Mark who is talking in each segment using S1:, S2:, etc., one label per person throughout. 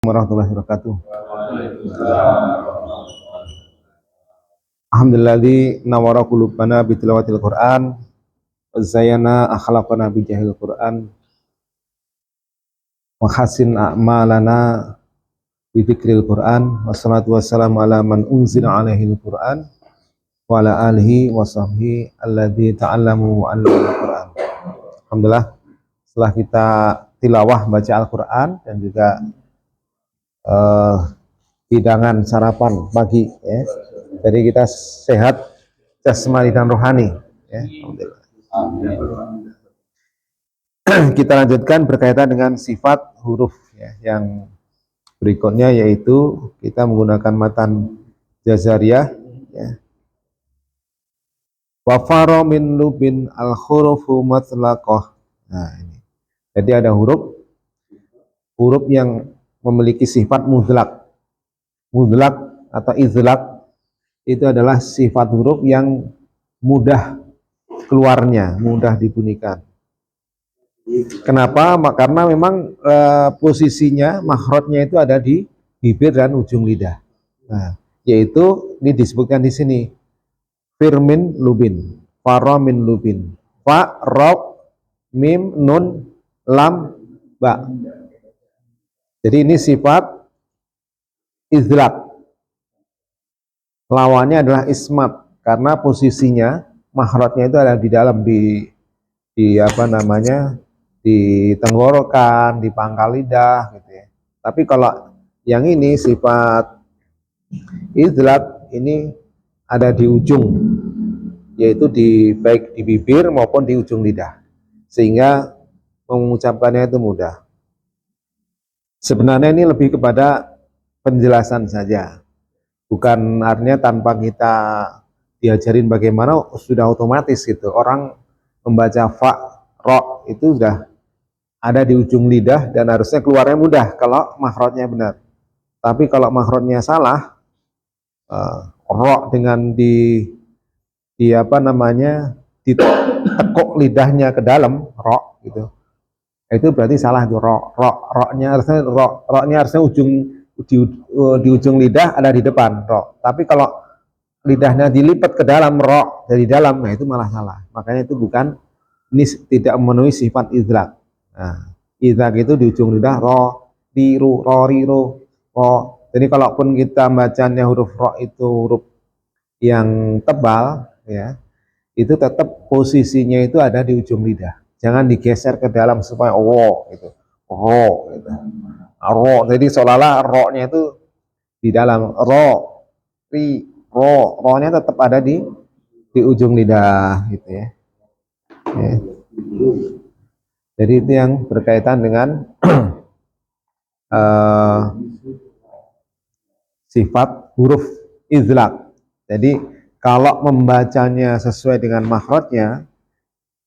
S1: Warahmatullahi wabarakatuh. Alhamdulilladzi nawara qulubana bi tilawatil Qur'an wa zayyana akhlaqana bi jahil Qur'an wa hasin a'malana bi dzikril Qur'an. Wassalatu wassalamu ala man unzila alaihil Qur'an wa ala alihi wa sahbihi alladzi ta'allamu wa 'allamul Qur'an. Alhamdulillah, setelah kita tilawah baca Al-Qur'an dan juga hidangan sarapan pagi ya. Jadi kita sehat jasmani dan rohani ya. Alhamdulillah. Kita lanjutkan berkaitan dengan sifat huruf ya. Yang berikutnya yaitu kita menggunakan matan jazariyah ya. Wa faro min lubin al hurufu matlaqah. Nah ini. Jadi ada huruf yang memiliki sifat mutlak. Mutlak atau izlak itu adalah sifat huruf yang mudah keluarnya, mudah dibunyikan. Kenapa? Karena memang posisinya makhrajnya itu ada di bibir dan ujung lidah. Nah, yaitu ini disebutkan di sini firmin lubin, faramin lubin, fa, ra, mim, nun, lam, ba. Jadi ini sifat izlak. Lawannya adalah ismat karena posisinya makhrajnya itu ada di dalam di apa namanya di tenggorokan, di pangkal lidah gitu ya. Tapi kalau yang ini sifat izlak ini ada di ujung, yaitu baik di bibir maupun di ujung lidah, sehingga mengucapkannya itu mudah. Sebenarnya ini lebih kepada penjelasan saja, bukan artinya tanpa kita diajarin bagaimana sudah otomatis gitu. Orang membaca fa, ro itu sudah ada di ujung lidah dan harusnya keluarnya mudah kalau makhrajnya benar. Tapi kalau makhrajnya salah, ro dengan di apa namanya ditekuk lidahnya ke dalam ro gitu, itu berarti salah tuh. Ro-nya harusnya di ujung lidah ada di depan ro. Tapi kalau lidahnya dilipat ke dalam ro dari dalam, nah itu malah salah. Makanya itu bukan, ini tidak memenuhi sifat izlak. Nah, izlak itu di ujung lidah ro, diru, ro, riru, ro. Jadi kalaupun kita bacanya huruf ro itu huruf yang tebal ya, itu tetap posisinya itu ada di ujung lidah. Jangan digeser ke dalam supaya gitu. Gitu. Ro, jadi seolah-olah ro-nya itu di dalam ro, ri, ro-nya tetap ada di ujung lidah gitu ya. Ya. Jadi itu yang berkaitan dengan sifat huruf izlak. Jadi kalau membacanya sesuai dengan makhrajnya,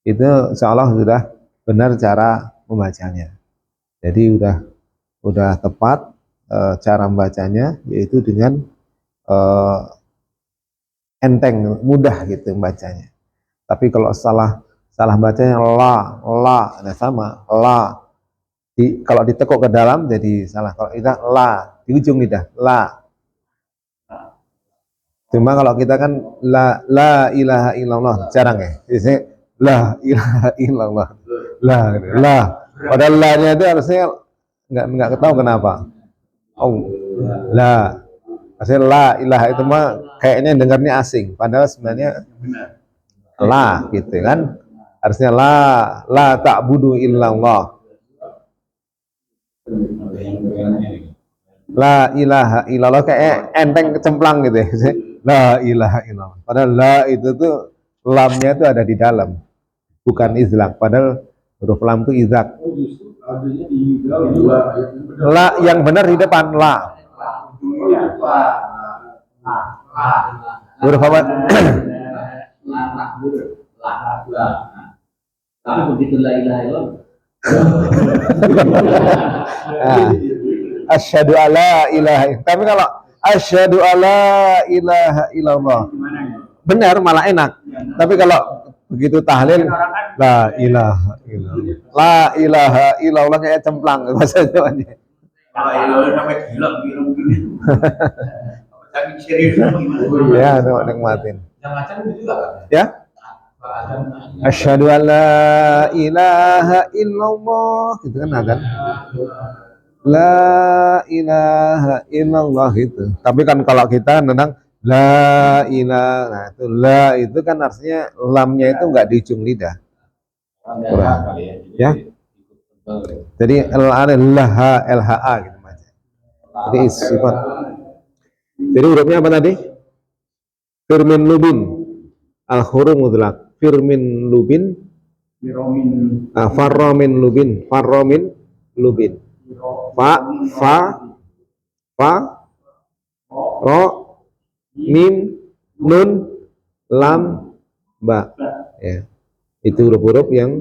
S1: itu insya Allah sudah benar cara membacanya. Jadi udah tepat cara membacanya, yaitu dengan enteng, mudah gitu membacanya. Tapi kalau salah bacanya la, nah sama la. Kalau ditekuk ke dalam jadi salah. Kalau kita la di ujung lidah la. Cuma kalau kita kan la ilaha illallah jarang ya. Biasanya la ilaha illallah. La. Padahal la-nya itu harusnya enggak ketahui kenapa. Oh, la. Maksudnya la ilaha itu mah kayaknya dengarnya asing, padahal sebenarnya la gitu kan. Harusnya la ta'budu illallah. La ilaha illallah kayak enteng kecemplang gitu ya. La ilaha illallah. Padahal la itu tuh lamnya itu ada di dalam, bukan izlak. Padahal huruf lam itu izlak. La yang benar di depan la. Huruf apa? Tapi begitu la ilaha illallah. Asyhadu alla ilaha illallah. Tapi kalau asyhadu alla ilaha illallah benar, malah enak. Tapi kalau begitu tahlil la ilaha illallah, la ilaha illallah kayak cemplang bahasa Jawanya.
S2: sampai gila gini. Tapi serius gimana?
S1: Ya, nikmatin.
S2: Yang macam itu juga kan?
S1: Ya. Asyhadu an la ilaha illallah, itu kan ada. La ilaha illallah itu. Tapi kan kalau kita tentang la ilaha, nah itu la itu kan artinya lamnya itu enggak di ujung lidah. Ya. Jadi LH gitu aja. Jadi sifat. Jadi hurufnya apa tadi? Firmin lubin. Al-huruf mutlaq. Firmin lubin. Farromin lubin. Farromin lubin. Fa ro mim nun lam ba, ya itu huruf-huruf yang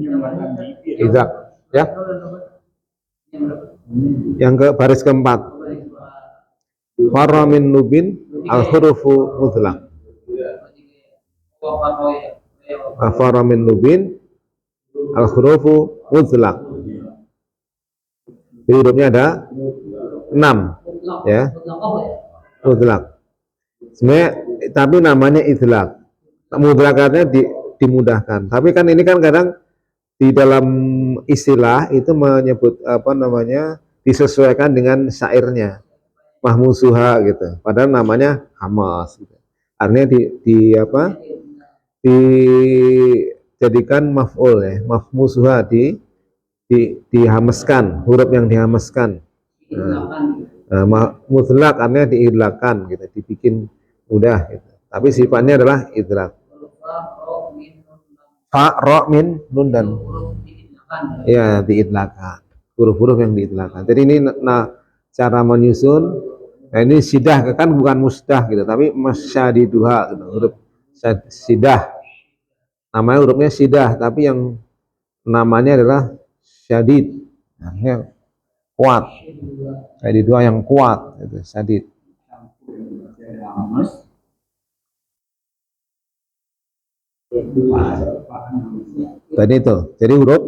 S1: idrak, ya yang ke baris keempat. Farra min nubin al hurufu mutlaq. Farra min nubin al hurufu mutlaq. Jadi hurufnya ada 6, ya, mutlak. Sebenarnya tapi namanya idlak. Mudlakannya dimudahkan. Tapi kan ini kan kadang di dalam istilah itu menyebut apa namanya disesuaikan dengan syairnya. Mahmusuha gitu. Padahal namanya hamas. Gitu. Artinya dijadikan maf'ul ya, mahmusuha dihameskan, huruf yang dihameskan. Mutlak artinya diidlakan gitu, dibikin mudah gitu. Tapi sifatnya adalah idlak. Fa, ro, min, nun dan ya diidlakan. Huruf-huruf yang diidlakan. Jadi ini cara menyusun. Nah ini sidah kan bukan musdah gitu, tapi masyadiduha gitu. Huruf sidah. Namanya hurufnya sidah, tapi yang namanya adalah syadid. Nah, kuat. Kayak di dua yang kuat itu syadid. Tadi itu. Jadi huruf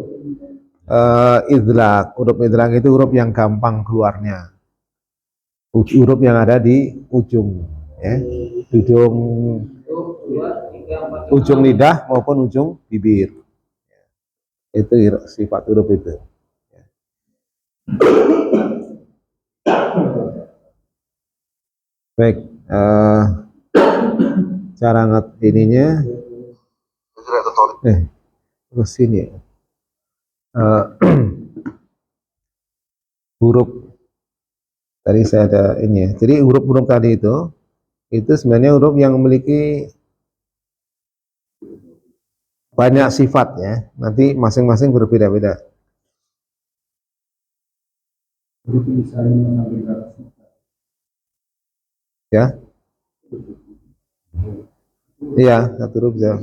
S1: idlak. Huruf idlak itu huruf yang gampang keluarnya. Huruf yang ada di ujung, ya. Ujung lidah maupun ujung bibir. Itu sifat huruf itu. Baik, cara ininya terus ini huruf tadi saya ada ini ya. Jadi huruf-huruf tadi itu sebenarnya huruf yang memiliki banyak sifat ya. Nanti masing-masing berbeda-beda. Ya, iya satu huruf ya.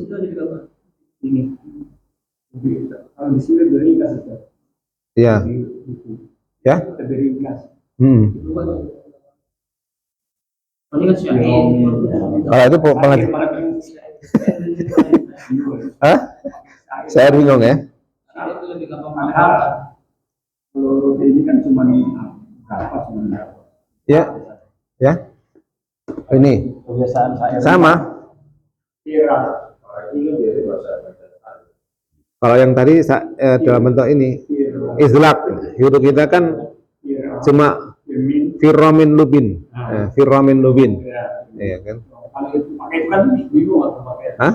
S1: Iya, ya. Kalau itu pengajian. Hah? Saya bingung ya. Ini kan cuma ya, ya. Ini sama. Kalau yang tadi dalam bentuk ini izlak, huruf kita kan cuma firromin lubin, firromin lubin, ya kan? Hah?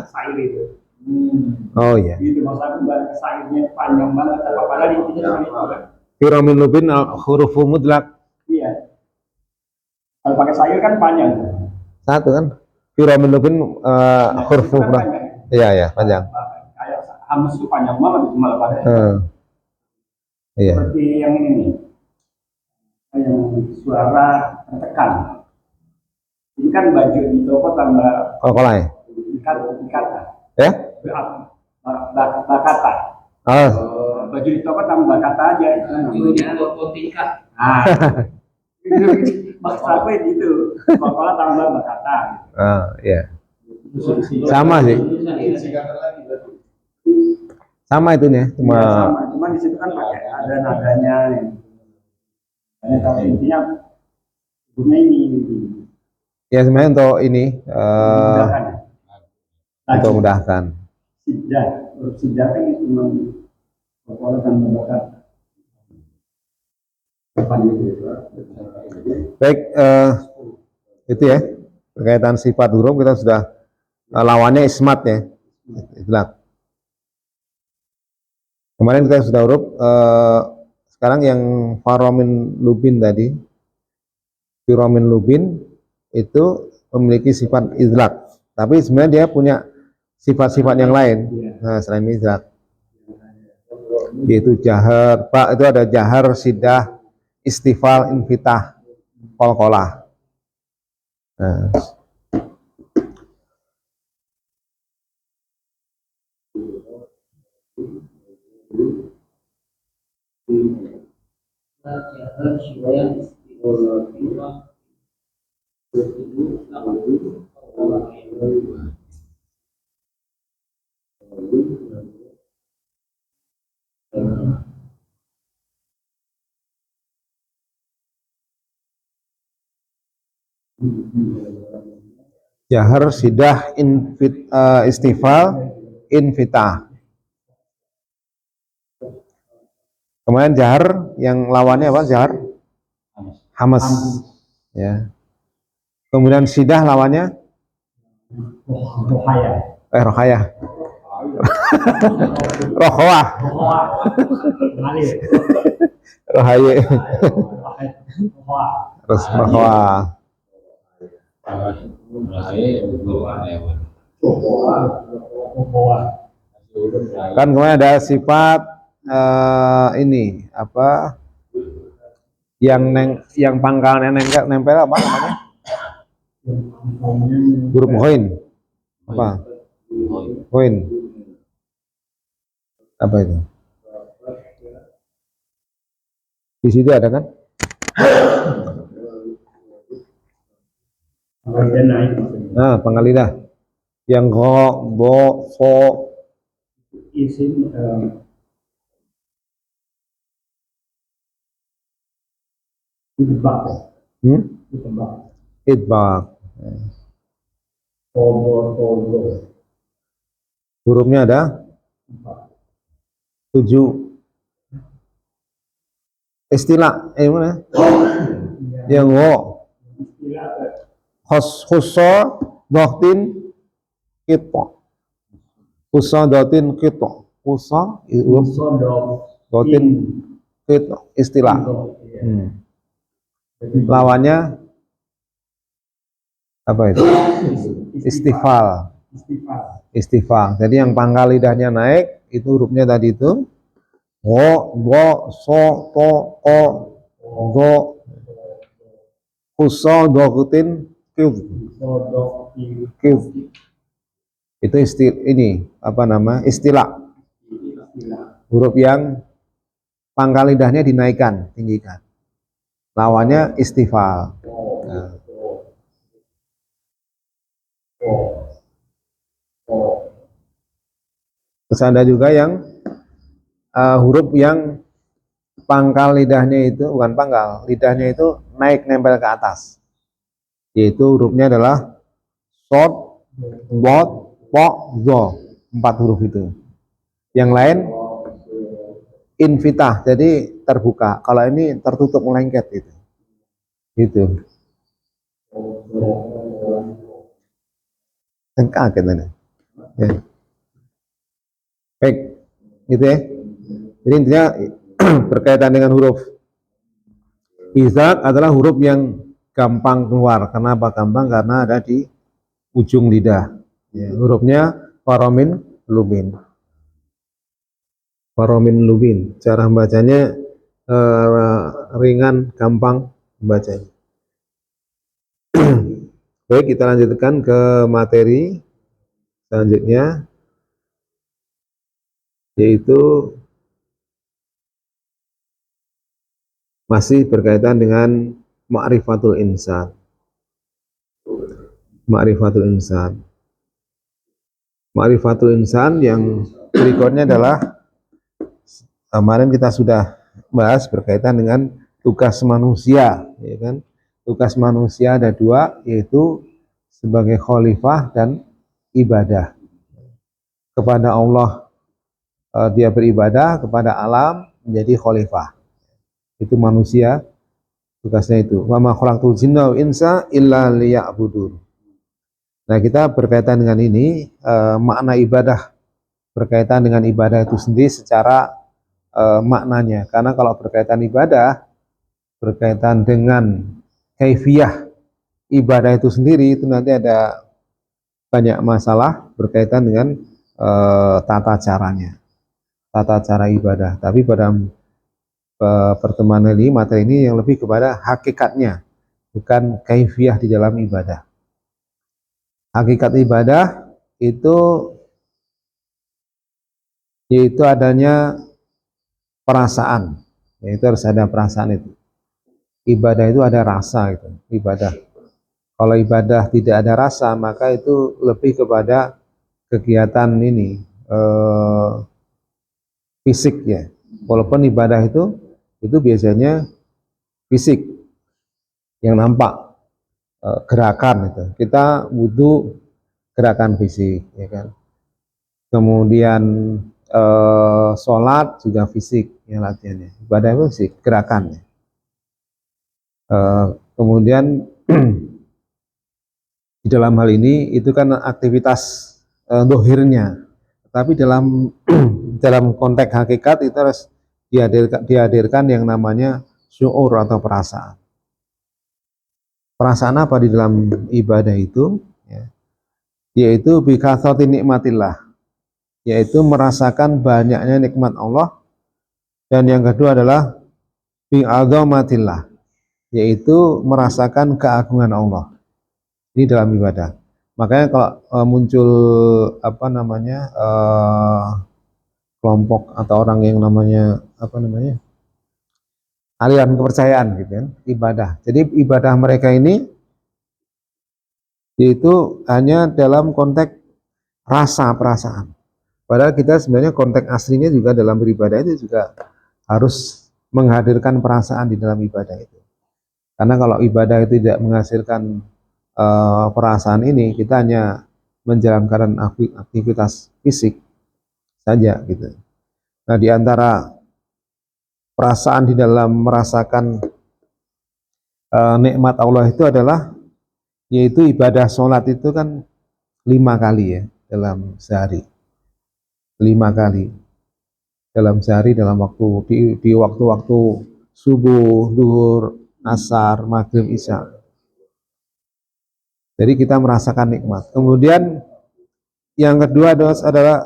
S1: Oh iya. Firromin lubin hurufu mutlak. Iya. Kalau pakai sayur kan panjang. Satu kan? Firromin lubin hurufu mutlak. Iya ya panjang. Kayak hamus itu panjang banget itu malah pada. Iya. Seperti yang ini. Yang suara tertekan. Ini kan baju di toko tambah kolai. Ikat. Ya? Bakata. Oh. Baju di toko tambah bakata aja. Baju di toko tingkat. Nah. Maksud aku itu. Kokola tambah bakata. Oh, iya. Sama sih. Sama itu nih, cuma di situ kan pakai ada nadanya.
S3: Kalau intinya sebetulnya ini
S1: Ya sebenarnya untuk ini
S3: memudahkan.
S1: untuk memudahkan.
S3: Sidah, huruf sidah kan itu memang kepala dan membakar.
S1: Baik, itu ya berkaitan sifat huruf kita sudah lawannya ismat ya. Itulah. Kemarin kita sudah huruf, sekarang yang faromin lubin tadi, firomin lubin itu memiliki sifat idlak, tapi sebenarnya dia punya sifat-sifat yang lain. Nah, selain idlak, yaitu jahar, pak itu ada jahar, sidah, istifal, infitah, qalqalah. Nah, jahar, sidah, istifal, infitah. Kemudian jahar yang lawannya apa? Jahar hamas ya. Kemudian sidah lawannya rohayah. Rohwah. Rohaye. Terus rohwah. Kan kemudian ada sifat ini apa yang pangkalnya nempel apa namanya? Huruf hoin apa? Hoin apa itu? Di situ ada kan? Nah, pangkal lidah yang go, bo, so,
S3: isim ditebak, ditebak.
S1: idbak.
S3: Tobo.
S1: Hurufnya ada 7. Istilah, mana? Yang wo, khusso, dohtin, kito. Khusso, dohtin, kito. Khusso, dohtin, kito. Istilah. Lawannya apa itu? Istifal. Istifal. Jadi yang pangkal lidahnya naik itu hurufnya tadi itu wo, bo, so, to, ko, go, khusso, dohtin, kito. Itu ini apa nama istilah huruf yang pangkal lidahnya dinaikkan, tinggikan. Lawannya istifal. Nah. Terus ada juga yang huruf yang pangkal lidahnya itu bukan pangkal, lidahnya itu naik nempel ke atas. Yaitu hurufnya adalah sod, bot, po, zo. 4 huruf itu. Yang lain infitah, jadi terbuka. Kalau ini tertutup melengket gitu. Gitu. Kaget tadi. Ya. Baik, gitu ya. Jadi intinya berkaitan dengan huruf izak adalah huruf yang gampang keluar. Kenapa gampang? Karena ada di ujung lidah. Ya, hurufnya faromin lubin. Faromin lubin. Cara membacanya ringan, gampang membacanya. Baik, kita lanjutkan ke materi selanjutnya, yaitu masih berkaitan dengan ma'rifatul insan. Ma'rifatul insan. Ma'rifatul insan yang berikutnya adalah kemarin kita sudah bahas berkaitan dengan tugas manusia, ya kan? Tugas manusia ada dua, yaitu sebagai khalifah dan ibadah kepada Allah. Dia beribadah kepada alam, menjadi khalifah. Itu manusia, tugasnya itu. Wa ma khalaqtul jinna wal insa illa liya'budun. Nah, kita berkaitan dengan ini, makna ibadah berkaitan dengan ibadah itu sendiri secara maknanya. Karena kalau berkaitan ibadah, berkaitan dengan kaifiyah ibadah itu sendiri, itu nanti ada banyak masalah berkaitan dengan tata caranya, tata cara ibadah. Tapi pada pertemuan ini, materi ini yang lebih kepada hakikatnya, bukan kaifiyah di dalam ibadah. Hakikat ibadah itu yaitu adanya perasaan, yaitu harus ada perasaan itu. Ibadah itu ada rasa itu, ibadah. Kalau ibadah tidak ada rasa, maka itu lebih kepada kegiatan ini fisik ya. Walaupun ibadah itu biasanya fisik yang nampak, gerakan itu. Kita butuh gerakan fisik, ya kan. Kemudian sholat juga fisik yang latihannya. Ibadah itu fisik, gerakan. Kemudian di dalam hal ini itu kan aktivitas dohirnya, tapi dalam dalam konteks hakikat itu harus dihadirkan yang namanya syuur atau perasaan. Perasaan apa di dalam ibadah itu? Ya, yaitu bikasati nikmatillah, yaitu merasakan banyaknya nikmat Allah. Dan yang kedua adalah bi'adzamatillah, yaitu merasakan keagungan Allah. Ini dalam ibadah. Makanya kalau muncul apa namanya kelompok atau orang yang namanya apa namanya aliran kepercayaan gitu kan, ibadah. Jadi ibadah mereka ini yaitu hanya dalam konteks rasa perasaan. Padahal kita sebenarnya konteks aslinya juga dalam beribadah itu juga harus menghadirkan perasaan di dalam ibadah itu. Karena kalau ibadah itu tidak menghasilkan perasaan ini, kita hanya menjalankan aktivitas fisik saja gitu. Nah, di antara perasaan di dalam merasakan nikmat Allah itu adalah yaitu ibadah sholat itu kan 5 kali ya dalam sehari, 5 kali dalam sehari, dalam waktu di waktu-waktu subuh, duhur, asar, maghrib, isya. Jadi kita merasakan nikmat. Kemudian yang kedua adalah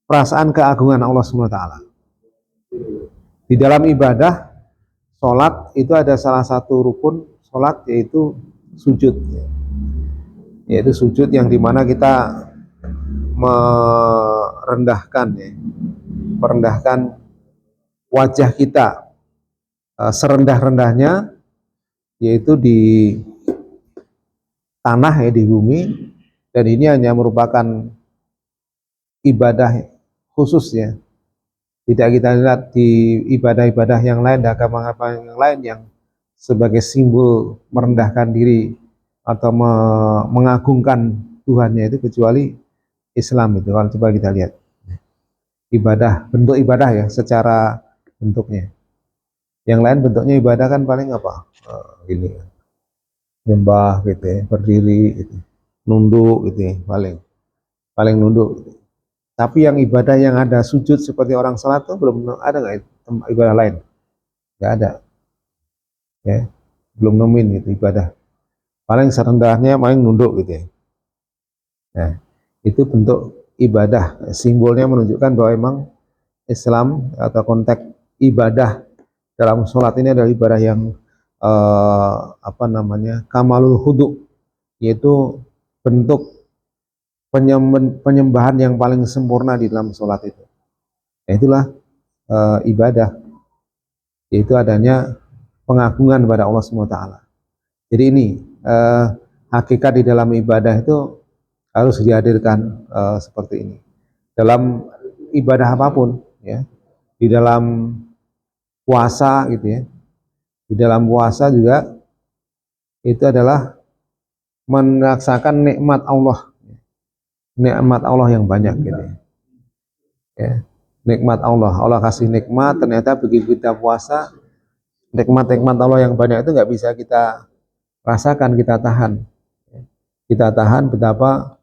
S1: perasaan keagungan Allah SWT. Di dalam ibadah sholat itu ada salah satu rukun sholat, yaitu sujud, yaitu sujud yang dimana kita merendahkan ya, merendahkan wajah kita serendah-rendahnya, yaitu di tanah ya, di bumi. Dan ini hanya merupakan ibadah khusus ya, tidak kita lihat di ibadah-ibadah yang lain, agama-agama yang lain yang sebagai simbol merendahkan diri atau mengagungkan Tuhannya itu, kecuali Islam itu. Kalau coba kita lihat ibadah, bentuk ibadah ya secara bentuknya. Yang lain bentuknya ibadah kan paling apa? Gini, nyembah gitu ya, berdiri gitu, nunduk gitu ya, paling nunduk gitu. Tapi yang ibadah yang ada sujud seperti orang salat itu belum ada, nggak ibadah lain? Nggak ada ya, belum nemuin gitu ibadah. Paling serendahnya paling nunduk gitu ya. Nah, itu bentuk ibadah, simbolnya menunjukkan bahwa memang Islam atau konteks ibadah dalam sholat ini adalah ibadah yang apa namanya, kamalul khudu, yaitu bentuk penyembahan yang paling sempurna di dalam sholat itu. Nah, itulah ibadah, yaitu adanya pengagungan kepada Allah SWT. Jadi ini hakikat di dalam ibadah itu harus dihadirkan seperti ini dalam ibadah apapun ya. Di dalam puasa gitu ya, Di dalam puasa juga itu adalah merasakan nikmat Allah yang banyak gitu ya. Nikmat Allah, Allah kasih nikmat, ternyata begitu kita puasa, nikmat-nikmat Allah yang banyak itu nggak bisa kita rasakan, kita tahan betapa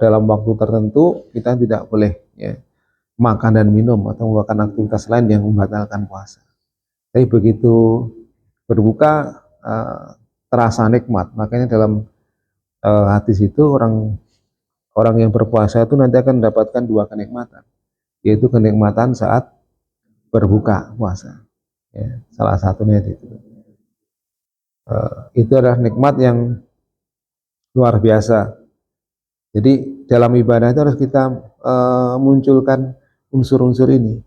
S1: dalam waktu tertentu kita tidak boleh ya, makan dan minum atau melakukan aktivitas lain yang membatalkan puasa. Tapi begitu berbuka terasa nikmat. Makanya dalam hadis itu orang yang berpuasa itu nanti akan mendapatkan dua kenikmatan, yaitu kenikmatan saat berbuka puasa. Ya, salah satunya itu. Itu adalah nikmat yang luar biasa. Jadi dalam ibadah itu harus kita munculkan unsur-unsur ini,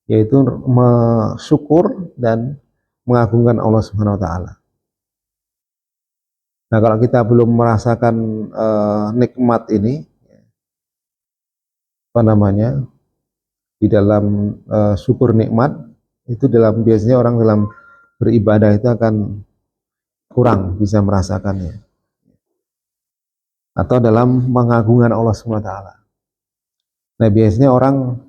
S1: yaitu bersyukur dan mengagungkan Allah Subhanahu wa taala. Nah, kalau kita belum merasakan nikmat ini, apa namanya, di dalam syukur nikmat itu biasanya orang dalam beribadah itu akan kurang bisa merasakannya. Atau dalam mengagungkan Allah Subhanahu wa taala. Nah, biasanya orang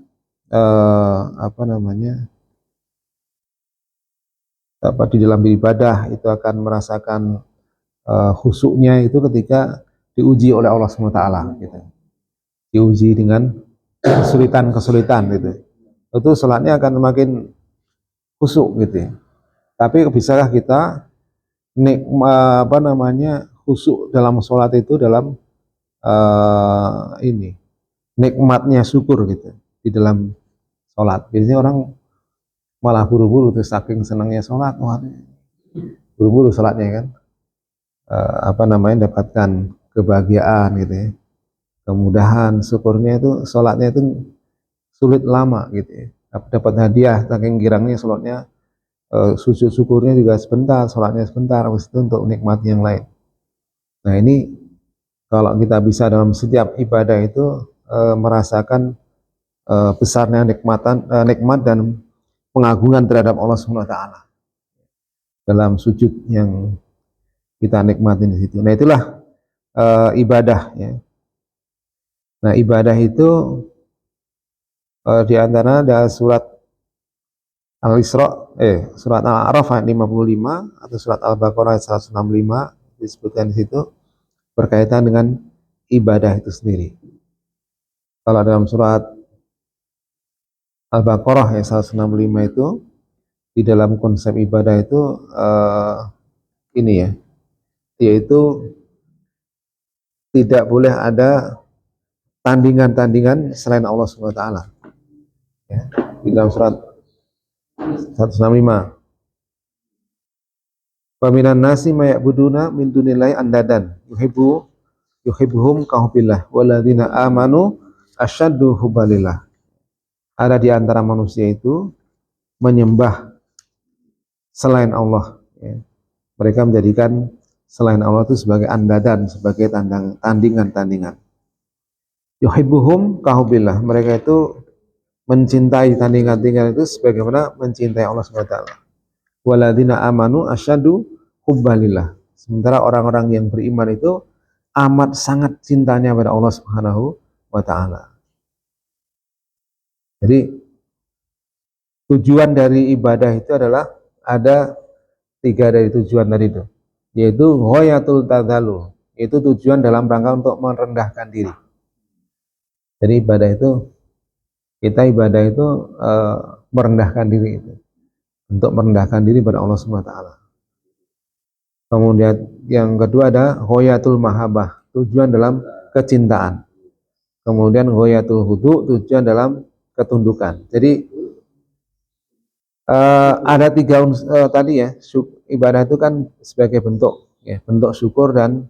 S1: di dalam beribadah itu akan merasakan khusyuknya itu ketika diuji oleh Allah Subhanahu wa taala gitu. Diuji dengan kesulitan gitu. Itu salatnya akan semakin khusyuk gitu ya. Tapi bisakah kita khusyuk dalam sholat itu dalam nikmatnya syukur gitu di dalam sholat. Biasanya orang malah buru-buru tuh saking senangnya sholat, buru-buru sholatnya kan, dapatkan kebahagiaan gitu ya, kemudahan, syukurnya itu sholatnya itu sulit lama gitu ya. Dapat hadiah saking girangnya sholatnya, sujud syukurnya juga sebentar, sholatnya sebentar, habis itu untuk nikmat yang lain. Nah, ini kalau kita bisa dalam setiap ibadah itu merasakan besarnya nikmat dan pengagungan terhadap Allah Subhanahu wa taala dalam sujud yang kita nikmatin di situ. Nah, itulah ibadah ya. Nah, ibadah itu di antara ada surat surat Al-A'raf ayat 55 atau surat Al-Baqarah ayat 165 disebutkan di situ berkaitan dengan ibadah itu sendiri. Kalau dalam surat Al-Baqarah ayat 165 itu di dalam konsep ibadah itu yaitu tidak boleh ada tandingan-tandingan selain Allah Subhanahu wa taala. Ya, di dalam surat 165. Wa minan nasi may ya'buduna min dunillahi andadan yuhibbuhum kahubbillah walladzina amanu asyaddu hubbalillah. Ada di antara manusia itu menyembah selain Allah ya. Mereka menjadikan selain Allah itu sebagai andadan, sebagai tandingan-tandingan. Yuhibbuhum kahubbillah. Mereka itu mencintai tandingan-tandingan itu sebagaimana mencintai Allah Subhanahu wa taala. Walladzina amanu asyaddu hubbalillah. Sementara orang-orang yang beriman itu amat sangat cintanya pada Allah Subhanahu wa taala. Jadi tujuan dari ibadah itu adalah ada 3 dari tujuan tadi itu, yaitu ghayatul tadhalul, itu tujuan dalam rangka untuk merendahkan diri. Jadi kita ibadah itu merendahkan diri itu, untuk merendahkan diri pada Allah Subhanahu wa taala. Kemudian yang kedua ada ghayatul mahabbah, tujuan dalam kecintaan. Kemudian ghayatul hudu, tujuan dalam ketundukan. Jadi ada 3 tadi ya, ibadah itu kan sebagai bentuk syukur dan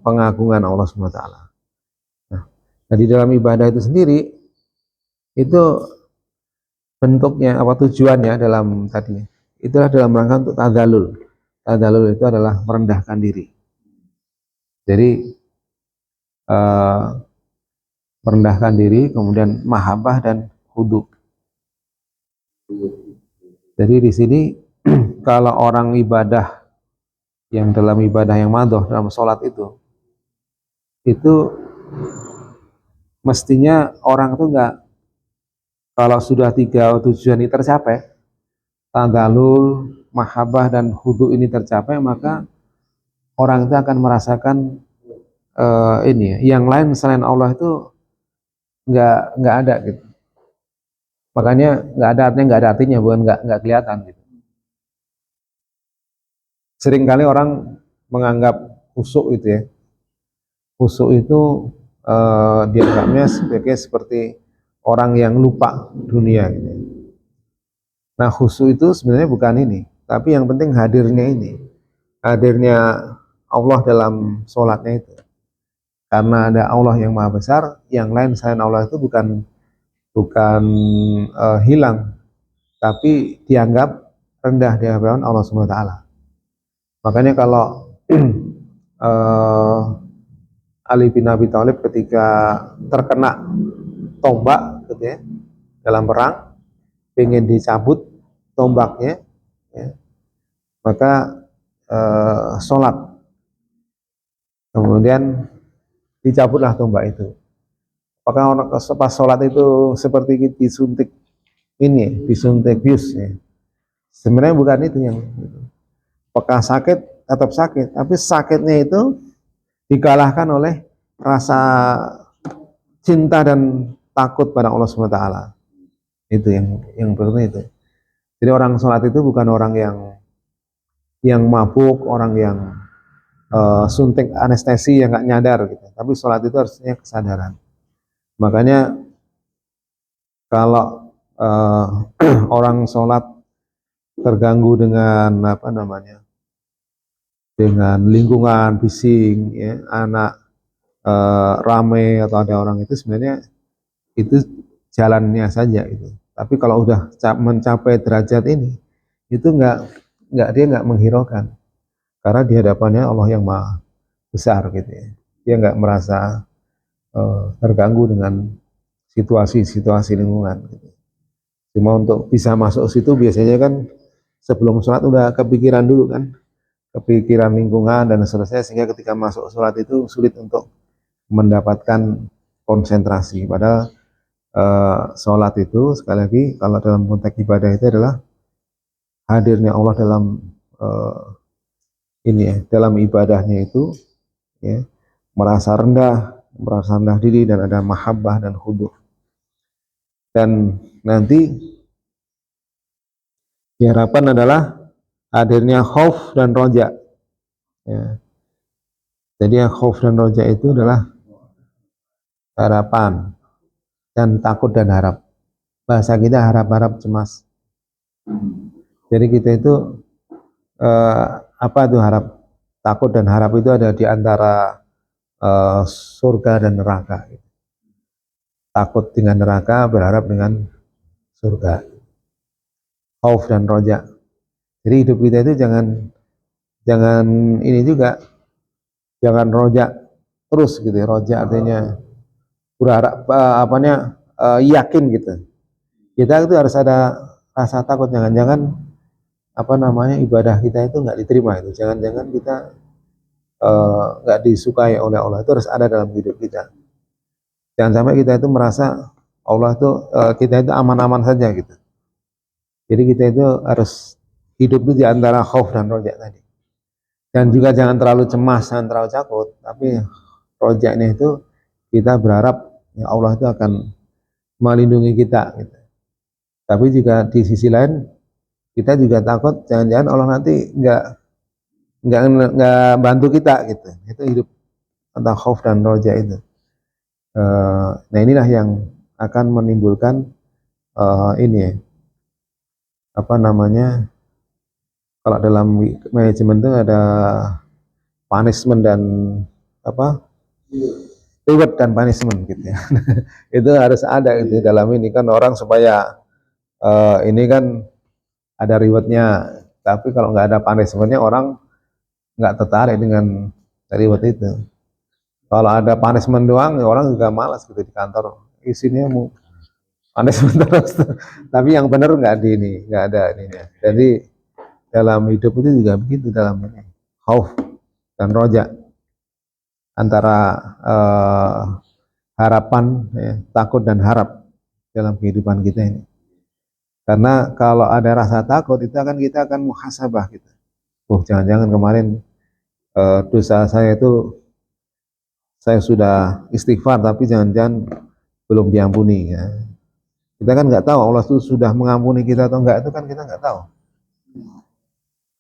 S1: pengagungan Allah Subhanahu wa taala. Nah, di dalam ibadah itu sendiri itu bentuknya tujuannya dalam tadi itulah dalam rangka untuk tadzalul. Tadzalul itu adalah merendahkan diri. Jadi merendahkan diri, kemudian mahabbah dan hudu. Jadi di sini kalau orang ibadah yang dalam ibadah yang madhoh dalam sholat itu mestinya orang tuh nggak, kalau sudah 3 tujuan ini tercapai, tadalul, mahabbah dan hudu ini tercapai, maka orang itu akan merasakan ini yang lain selain Allah itu nggak ada gitu. Makanya nggak ada artinya, bukan nggak kelihatan gitu. Seringkali orang menganggap khusyuk itu ya, khusyuk itu dianggapnya seperti orang yang lupa dunia gitu. Nah khusyuk itu sebenarnya bukan ini, tapi yang penting hadirnya ini, hadirnya Allah dalam sholatnya itu. Karena ada Allah yang maha besar, yang lain selain Allah itu bukan hilang, tapi dianggap rendah di hadapan Allah Subhanahu wa taala. Makanya kalau Ali bin Abi Thalib ketika terkena tombak gitu ya, dalam perang, pengen dicabut tombaknya ya, maka sholat, kemudian dicabutlah tombak itu. Apakah orang pas sholat itu seperti disuntik ini, disuntik bius ya. Sebenarnya bukan itu yang gitu. Apakah sakit, tetap sakit, tapi sakitnya itu dikalahkan oleh rasa cinta dan takut pada Allah SWT. Itu yang berarti itu. Jadi orang sholat itu bukan orang yang mabuk, orang yang suntik anestesi yang nggak nyadar gitu. Tapi sholat itu harusnya kesadaran. Makanya kalau orang sholat terganggu dengan apa namanya, dengan lingkungan bising, ya, anak rame atau ada orang, itu sebenarnya itu jalannya saja itu. Tapi kalau udah mencapai derajat ini, itu dia nggak menghiraukan, karena di hadapannya Allah yang maha besar gitu ya. Dia nggak merasa terganggu dengan situasi-situasi lingkungan gitu. Cuma untuk bisa masuk situ biasanya kan sebelum sholat udah kepikiran dulu kan, kepikiran lingkungan dan seterusnya, sehingga ketika masuk sholat itu sulit untuk mendapatkan konsentrasi. Padahal sholat itu sekali lagi kalau dalam konteks ibadah itu adalah hadirnya Allah dalam ini ya, dalam ibadahnya itu ya, merasa rendah diri dan ada mahabbah dan khudu. Dan nanti diharapkan adalah hadirnya khauf dan roja. Ya. Jadi khauf dan roja itu adalah harapan dan takut dan harap. Bahasa kita harap-harap cemas. Jadi kita itu apa itu harap? Takut dan harap itu ada di antara surga dan neraka. Takut dengan neraka, berharap dengan surga. Khauf dan roja. Jadi hidup kita itu jangan ini juga, jangan roja terus gitu ya. Roja artinya berharap yakin gitu. Kita itu harus ada rasa takut, jangan-jangan apa namanya ibadah kita itu nggak diterima itu. Jangan-jangan kita nggak disukai oleh Allah, itu harus ada dalam hidup kita. Jangan sampai kita itu merasa Allah itu kita itu aman-aman saja gitu. Jadi kita itu harus hidup itu di antara khauf dan roja tadi. Dan juga jangan terlalu cemas, jangan terlalu takut, tapi rojaknya itu kita berharap ya Allah itu akan melindungi kita gitu. Tapi juga di sisi lain kita juga takut jangan-jangan Allah nanti nggak bantu kita gitu. Itu hidup antara khauf dan roja itu. Nah inilah yang akan menimbulkan ini ya, apa namanya, kalau dalam manajemen itu ada punishment dan apa, reward dan punishment gitu ya. Itu harus ada gitu dalam ini kan, orang supaya ini kan ada rewardnya, tapi kalau nggak ada punishmentnya orang nggak tertarik dengan reward itu. Kalau ada punishment doang ya orang juga malas gitu di kantor, isinya mau punishment terus. Tapi yang benar nggak ada ini ya. Jadi dalam hidup itu juga begitu, dalam ini khauf dan roja, antara harapan, ya, takut dan harap dalam kehidupan kita ini. Karena kalau ada rasa takut itu kita akan muhasabah gitu. Oh, jangan-jangan kemarin dosa saya itu saya sudah istighfar tapi jangan-jangan belum diampuni ya. Kita kan nggak tahu Allah itu sudah mengampuni kita atau enggak, itu kan kita nggak tahu.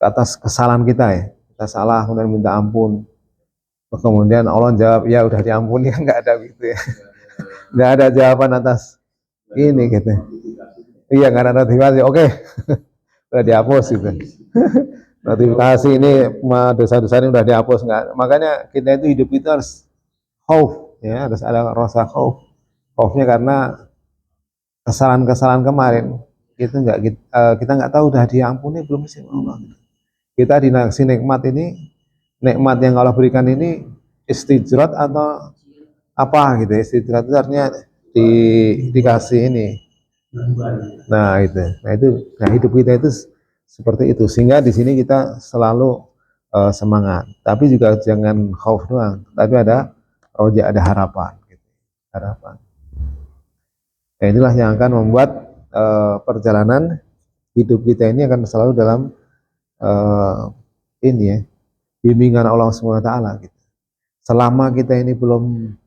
S1: Atas kesalahan kita ya, kita salah kemudian minta ampun, kemudian Allah jawab ya udah diampuni, kan nggak ada gitu ya. Nggak ada jawaban atas ini gitu. Iya, nggak ada notifikasi. Oke, udah dihapus gitu. Notifikasi ini dosa-dosa ini udah dihapus, nggak. Makanya kita itu hidup itu harus khauf, ya, harus ada rasa khauf. Khaufnya karena kesalahan-kesalahan kemarin itu nggak kita nggak tahu udah diampuni belum sih Allah. Kita dinasih nikmat ini, nikmat yang Allah berikan ini istijrat atau apa gitu. Istijrat itu artinya dikasih ini. Nah hidup kita itu seperti itu, sehingga di sini kita selalu semangat, tapi juga jangan khauf doang, tapi ada roja, ada harapan gitu. Harapan, nah, inilah yang akan membuat perjalanan hidup kita ini akan selalu dalam ini ya, bimbingan Allah SWT gitu. Selama kita ini belum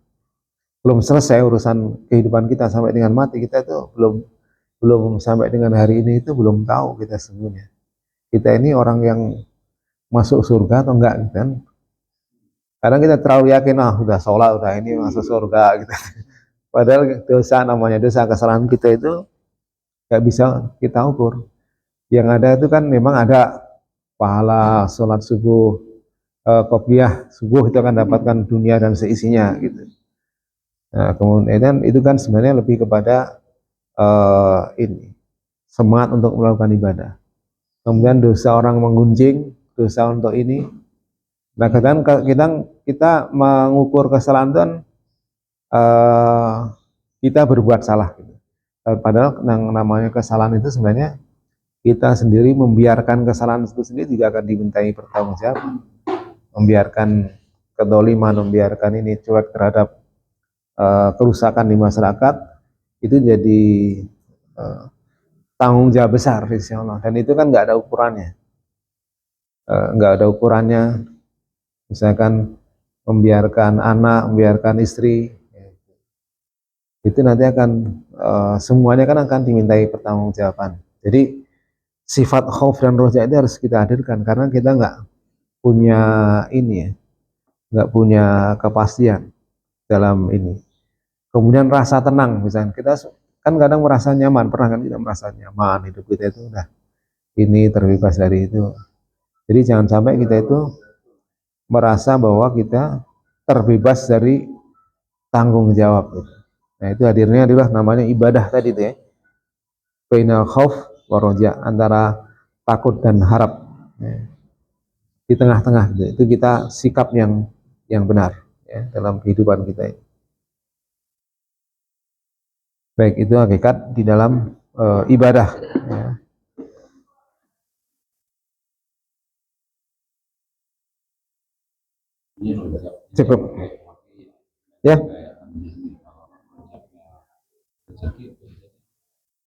S1: selesai urusan kehidupan kita sampai dengan mati, kita itu belum sampai dengan hari ini, itu belum tahu kita sebenarnya kita ini orang yang masuk surga atau enggak gitu kan. Kadang kita terlalu yakin, udah sholat, udah ini masuk surga gitu. Padahal dosa, namanya dosa, kesalahan kita itu nggak bisa kita ukur. Yang ada itu kan memang ada pahala sholat subuh, qobliyah subuh, itu akan dapatkan dunia dan seisinya gitu. Nah, kemudian itu kan sebenarnya lebih kepada ini semangat untuk melakukan ibadah. Kemudian dosa orang menggunjing, dosa untuk ini. Nah, kadang kita mengukur kesalahan itu kan kita berbuat salah gitu. Padahal yang namanya kesalahan itu sebenarnya kita sendiri membiarkan kesalahan itu sendiri juga akan dimintai pertanggungjawaban. Membiarkan kedoliman, membiarkan ini cuek terhadap kerusakan di masyarakat, itu jadi tanggung jawab besar insya Allah. Dan itu kan nggak ada ukurannya, nggak ada ukurannya. Misalkan membiarkan anak, membiarkan istri, itu nanti akan semuanya kan akan dimintai pertanggungjawaban. Jadi sifat khauf dan roja itu harus kita hadirkan, karena kita nggak punya ini ya, nggak punya kepastian dalam ini. Kemudian rasa tenang, misalnya kita kan kadang merasa nyaman, pernah kan kita merasa nyaman, hidup kita itu udah ini terbebas dari itu. Jadi jangan sampai kita itu merasa bahwa kita terbebas dari tanggung jawab gitu. Nah, itu hadirnya adalah namanya ibadah tadi itu ya. Bainal khauf wa roja, antara takut dan harap. Ya. Di tengah-tengah gitu. Itu kita sikap yang benar ya, dalam kehidupan kita ini. Baik, itu hakikat di dalam ibadah ya. Cukup ya.